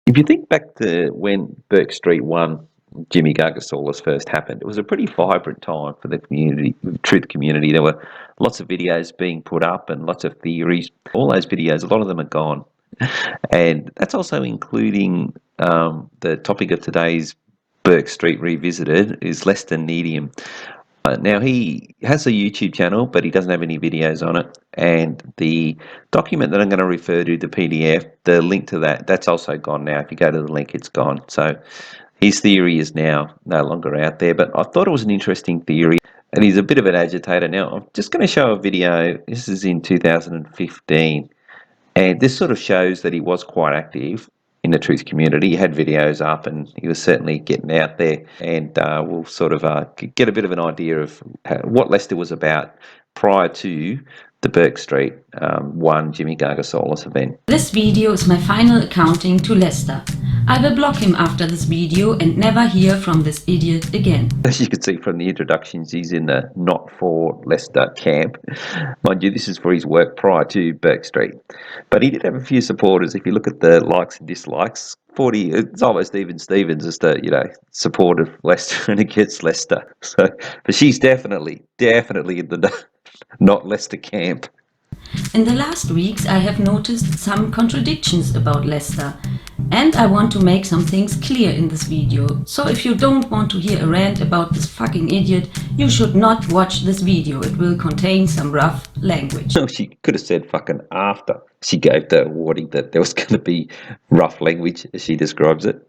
If you think back to when Bourke Street won Jimmy Gargasaurus first happened, it was a pretty vibrant time for the community, the truth community. There were lots of videos being put up and lots of theories. All those videos, a lot of them are gone. And that's also including the topic of today's Bourke Street Revisited is Lesta Nediam. Now, he has a YouTube channel, but he doesn't have any videos on it. And the document that I'm going to refer to, the PDF, the link to that, that's also gone now. If you go to the link, it's gone. So his theory is now no longer out there. But I thought it was an interesting theory. And he's a bit of an agitator. Now, I'm just going to show a video. This is in 2015. And this sort of shows that he was quite active in the truth community. He had videos up and he was certainly getting out there. And we'll sort of get a bit of an idea of what Lesta was about prior to the Bourke Street 1 Jimmy Gargasaurus event. This video is my final accounting to Lesta. I will block him after this video and never hear from this idiot again. As you can see from the introductions, he's in the not for Lesta camp. Mind you, this is for his work prior to Bourke Street. But he did have a few supporters. If you look at the likes and dislikes, 40, it's almost even Stevens as to, support of Lesta and against Lesta. So, but she's definitely in the not Lesta camp. In the last weeks I have noticed some contradictions about Lesta, and I want to make some things clear in this video. So if you don't want to hear a rant about this fucking idiot, you should not watch this video. It will contain some rough language. No, she could have said fucking after she gave the warning that there was going to be rough language, as she describes it.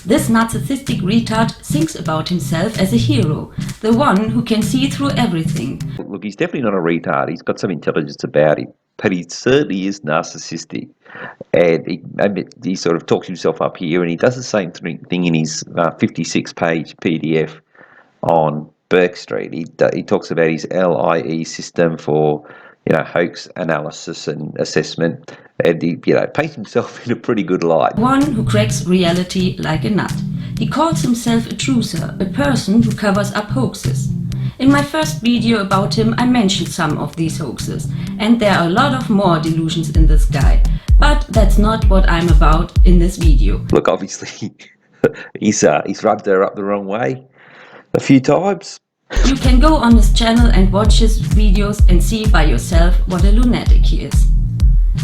This narcissistic retard thinks about himself as a hero, the one who can see through everything. Look, he's definitely not a retard. He's got some intelligence about him, but he certainly is narcissistic. And he sort of talks himself up here, and he does the same thing in his 56-page PDF on Bourke Street. He talks about his LIE system for hoax analysis and assessment, and he paints himself in a pretty good light. One who cracks reality like a nut. He calls himself a truther, a person who covers up hoaxes. In my first video about him I mentioned some of these hoaxes, and there are a lot of more delusions in this guy. But that's not what I'm about in this video. Look, obviously he's rubbed her up the wrong way a few times. You can go on his channel and watch his videos and see by yourself what a lunatic he is.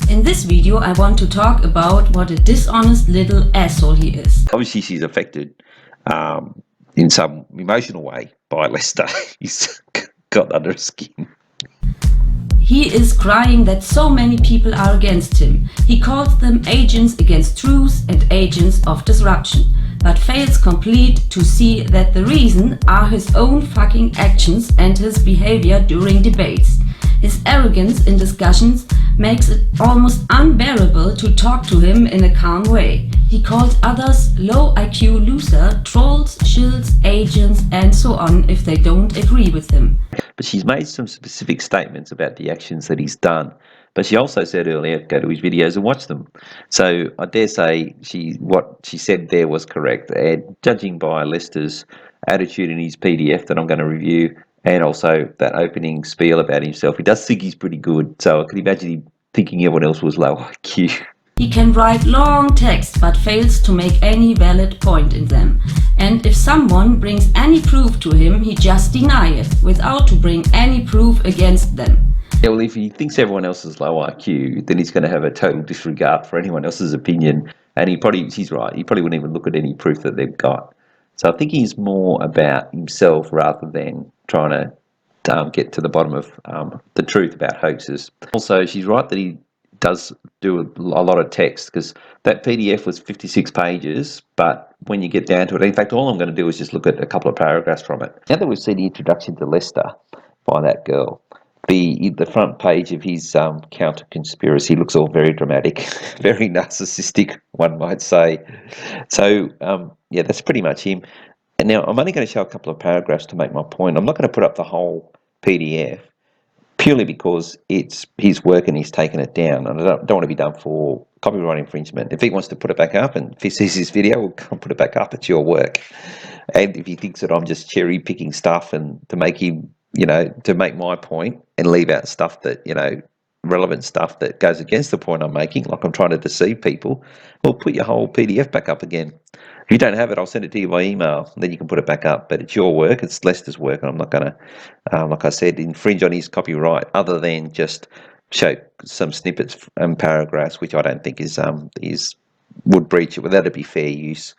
In this video I want to talk about what a dishonest little asshole he is. Obviously she's affected in some emotional way by Lesta. He's got under his skin. He is crying that so many people are against him. He calls them agents against truth and agents of disruption, but fails complete to see that the reason are his own fucking actions and his behavior during debates. His arrogance in discussions makes it almost unbearable to talk to him in a calm way. He calls others low IQ loser, trolls, shills, agents and so on if they don't agree with him. But she's made some specific statements about the actions that he's done. But she also said earlier, go to his videos and watch them. So I dare say what she said there was correct. And judging by Lesta's attitude in his PDF that I'm going to review, and also that opening spiel about himself, he does think he's pretty good. So I could imagine him thinking everyone else was low IQ. He can write long texts but fails to make any valid point in them. And if someone brings any proof to him, he just denies it without to bring any proof against them. Yeah, well, if he thinks everyone else is low IQ, then he's going to have a total disregard for anyone else's opinion. And she's right, he probably wouldn't even look at any proof that they've got. So I think he's more about himself rather than trying to get to the bottom of the truth about hoaxes. Also, she's right that he does do a lot of text, because that PDF was 56 pages, but when you get down to it, in fact, all I'm going to do is just look at a couple of paragraphs from it. Now that we've seen the introduction to Lesta by that girl, the front page of his counter-conspiracy looks all very dramatic, very narcissistic, one might say. So, yeah, that's pretty much him. And now I'm only going to show a couple of paragraphs to make my point. I'm not going to put up the whole PDF, purely because it's his work and he's taken it down, and I don't want to be done for copyright infringement. If he wants to put it back up, and if he sees this video, we'll come put it back up. It's your work. And if he thinks that I'm just cherry picking stuff and to make him, to make my point and leave out stuff that relevant stuff that goes against the point I'm making, like I'm trying to deceive people, well, put your whole PDF back up again. If you don't have it, I'll send it to you by email, and then you can put it back up. But it's your work, it's Lester's work, and I'm not going to, like I said, infringe on his copyright other than just show some snippets and paragraphs, which I don't think is would breach it. Well, that'd be fair use.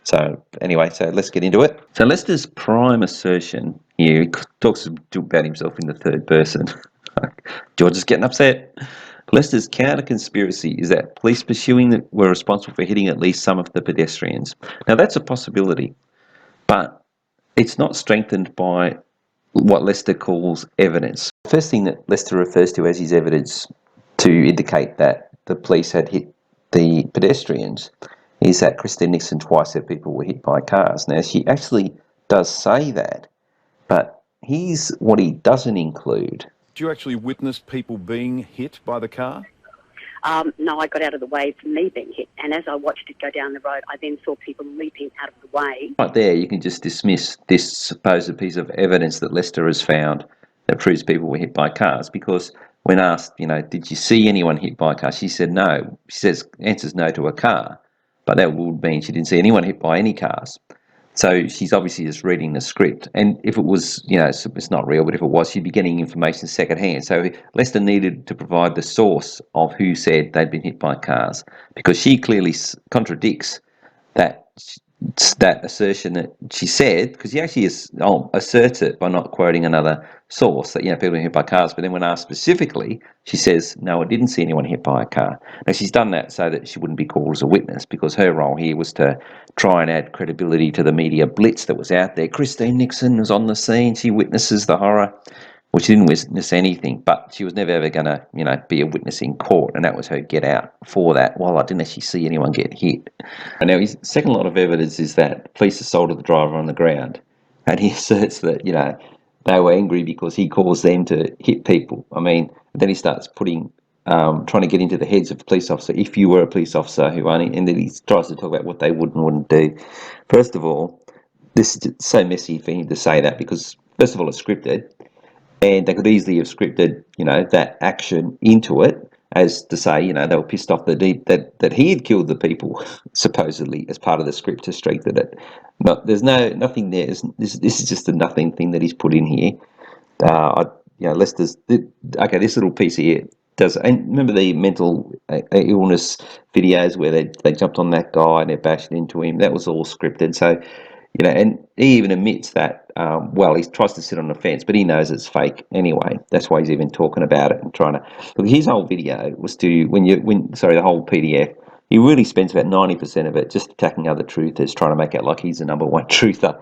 So anyway, so let's get into it. So Lester's prime assertion here, he talks about himself in the third person. George is getting upset. Lester's counter-conspiracy is that police pursuing were responsible for hitting at least some of the pedestrians. Now that's a possibility, but it's not strengthened by what Lester calls evidence. The first thing that Lester refers to as his evidence to indicate that the police had hit the pedestrians is that Christine Nixon twice said people were hit by cars. Now, she actually does say that, but here's what he doesn't include. Did you actually witness people being hit by the car? No, I got out of the way for me being hit, and as I watched it go down the road, I then saw people leaping out of the way. Right there, you can just dismiss this supposed piece of evidence that Lester has found that proves people were hit by cars, because when asked, you know, did you see anyone hit by a car, she said no. She says answers no to a car, but that would mean she didn't see anyone hit by any cars. So she's obviously just reading the script. And if it was, you know, it's not real, but if it was, she'd be getting information secondhand. So Lester needed to provide the source of who said they'd been hit by cars, because she clearly contradicts that assertion that she said, because he actually asserts it by not quoting another source that, you know, people were hit by cars. But then when asked specifically, she says, no, I didn't see anyone hit by a car. Now, she's done that so that she wouldn't be called as a witness, because her role here was to try and add credibility to the media blitz that was out there. Christine Nixon was on the scene. She witnesses the horror. Well, she didn't witness anything, but she was never ever going to, you know, be a witness in court, and that was her get out for that. Well, I didn't actually see anyone get hit. And now his second lot of evidence is that police assaulted the driver on the ground, and he asserts that, you know, they were angry because he caused them to hit people. I mean, then he starts trying to get into the heads of a police officer. If you were a police officer and then he tries to talk about what they would and wouldn't do. First of all, this is so messy for him to say that, because first of all, it's scripted. And they could easily have scripted, you know, that action into it as to say, you know, they were pissed off that he had killed the people, supposedly, as part of the script to strengthen it. There's nothing there. This is just a nothing thing that he's put in here. Lester's, okay, this little piece here does, and remember the mental illness videos where they jumped on that guy and they bashed into him? That was all scripted. So, you know, and he even admits that, he tries to sit on the fence, but he knows it's fake anyway. That's why he's even talking about it and trying to. Look, his whole video was the whole PDF, he really spends about 90% of it just attacking other truthers, trying to make out like he's the number one truther.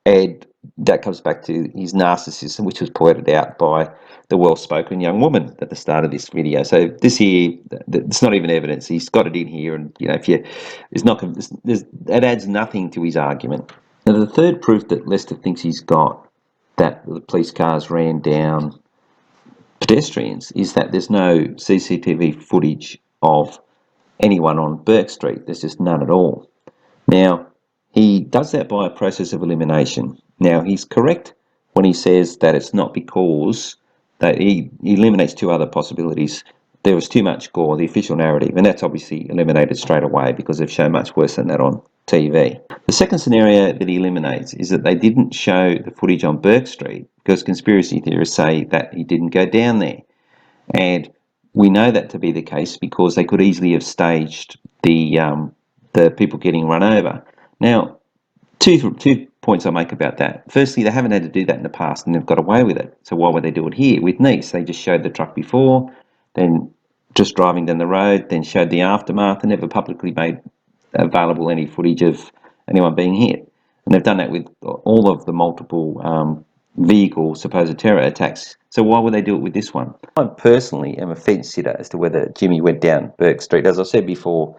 And that comes back to his narcissism, which was pointed out by the well-spoken young woman at the start of this video. So this here, it's not even evidence. He's got it in here, and, you know, it adds nothing to his argument. Now, the third proof that Lester thinks he's got that the police cars ran down pedestrians is that there's no CCTV footage of anyone on Bourke Street. There's just none at all. Now, he does that by a process of elimination. Now, he's correct when he says that it's not because that he eliminates two other possibilities. There was too much gore, the official narrative, and that's obviously eliminated straight away because they've shown much worse than that on TV. The second scenario that he eliminates is that they didn't show the footage on Bourke Street because conspiracy theorists say that he didn't go down there. And we know that to be the case because they could easily have staged the people getting run over. Now, two points I make about that. Firstly, they haven't had to do that in the past and they've got away with it. So why would they do it here with Nice? They just showed the truck before, then just driving down the road, then showed the aftermath, and never publicly made available any footage of anyone being hit. And they've done that with all of the multiple vehicle supposed terror attacks. So why would they do it with this one? I personally am a fence sitter as to whether Jimmy went down Bourke Street. As I said before,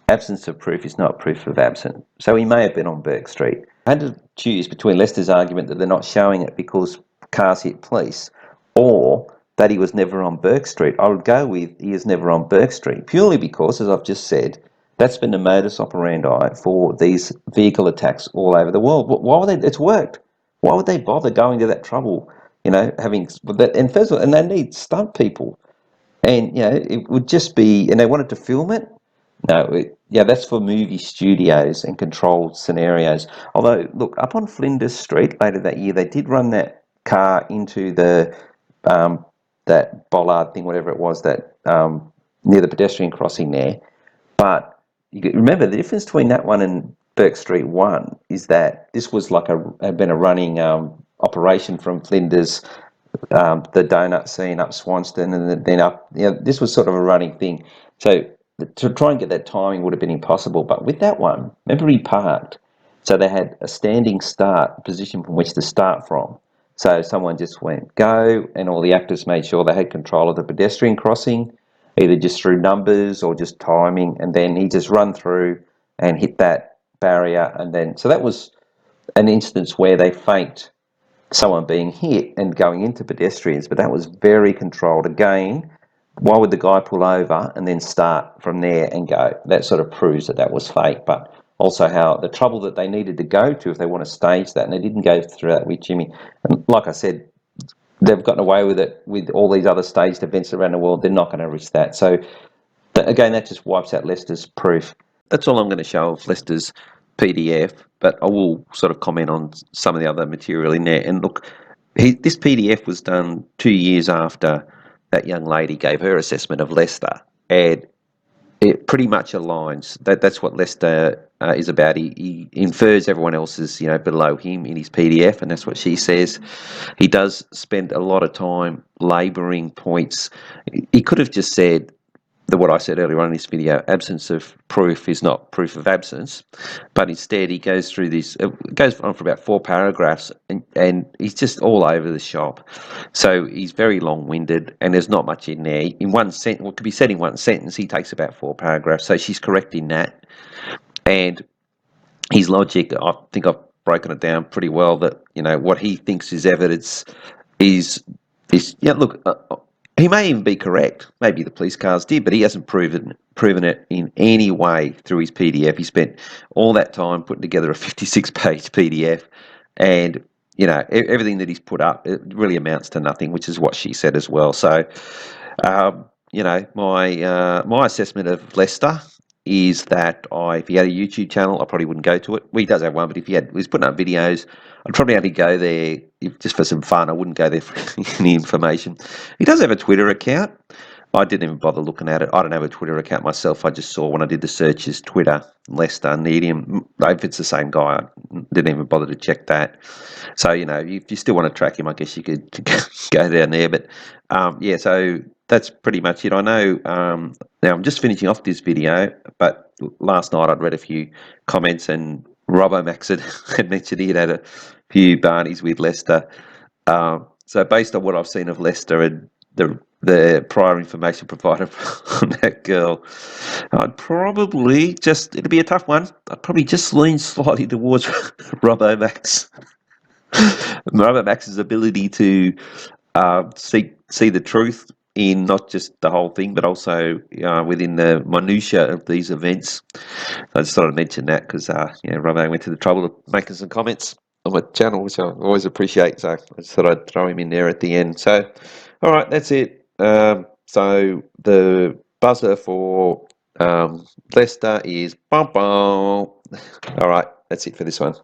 absence of proof is not proof of absence. So he may have been on Bourke Street. I had to choose between Lester's argument that they're not showing it because cars hit police, or that he was never on Bourke Street. I would go with he is never on Bourke Street, purely because, as I've just said, that's been the modus operandi for these vehicle attacks all over the world. Why would they? It's worked. Why would they bother going to that trouble? You know, having and first of all, and they need stunt people. And it would just be, and they wanted to film it. No, that's for movie studios and controlled scenarios. Although, look, up on Flinders Street later that year, they did run that car into the that bollard thing, whatever it was, that near the pedestrian crossing there. But remember, the difference between that one and Bourke Street 1 is that this was like had been a running operation from Flinders, the donut scene up Swanston, and then up. This was sort of a running thing. So to try and get that timing would have been impossible. But with that one, remember he parked, so they had a standing start position from which to start from. So someone just went go, and all the actors made sure they had control of the pedestrian crossing, either just through numbers or just timing, and then he just run through and hit that barrier, and then so that was an instance where they faked someone being hit and going into pedestrians, but that was very controlled. Again, why would the guy pull over and then start from there and go? That sort of proves that that was fake, but also how the trouble that they needed to go to if they want to stage that, and they didn't go through that with Jimmy. And like I said, they've gotten away with it with all these other staged events around the world. They're not going to risk that. So again, that just wipes out Lester's proof. That's all I'm going to show of Lester's PDF, but I will sort of comment on some of the other material in there. And look, this PDF was done 2 years after that young lady gave her assessment of Lester, and it pretty much aligns. That's what Lester is about. He infers everyone else is below him in his PDF, and that's what she says. He does spend a lot of time labouring points. He could have just said what I said earlier on in this video, absence of proof is not proof of absence, but instead he goes through this, it goes on for about 4 paragraphs, and he's just all over the shop. So he's very long-winded, and there's not much in there. In one sentence, what could be said in one sentence, he takes about 4 paragraphs, so she's correct in that. And his logic, I think I've broken it down pretty well, that, what he thinks is evidence is look, he may even be correct. Maybe the police cars did, but he hasn't proven it in any way through his PDF. He spent all that time putting together a 56-page PDF, and everything that he's put up, it really amounts to nothing, which is what she said as well. So, my assessment of Lester is that if he had a YouTube channel, I probably wouldn't go to it. Well, he does have one, but if he was putting up videos, I'd probably only go there just for some fun. I wouldn't go there for any information. He does have a Twitter account. I didn't even bother looking at it. I don't have a Twitter account myself. I just saw when I did the searches, Twitter, Lesta Nediam. If it's the same guy, I didn't even bother to check that. So, if you still want to track him, I guess you could go down there. But, so that's pretty much it. I know, now I'm just finishing off this video, but last night I'd read a few comments, and Robbo Max had mentioned he had a few Barneys with Lester. So based on what I've seen of Lester and the prior information provided on that girl, I'd probably it'd be a tough one. I'd probably just lean slightly towards Robbo Max. Robbo Max's ability to see the truth in not just the whole thing, but also within the minutiae of these events. I just thought I'd mention that because Robbo went to the trouble of making some comments on my channel, which I always appreciate. So I just thought I'd throw him in there at the end. So, all right, that's it. So the buzzer for Lester is bum bum. All right, that's it for this one.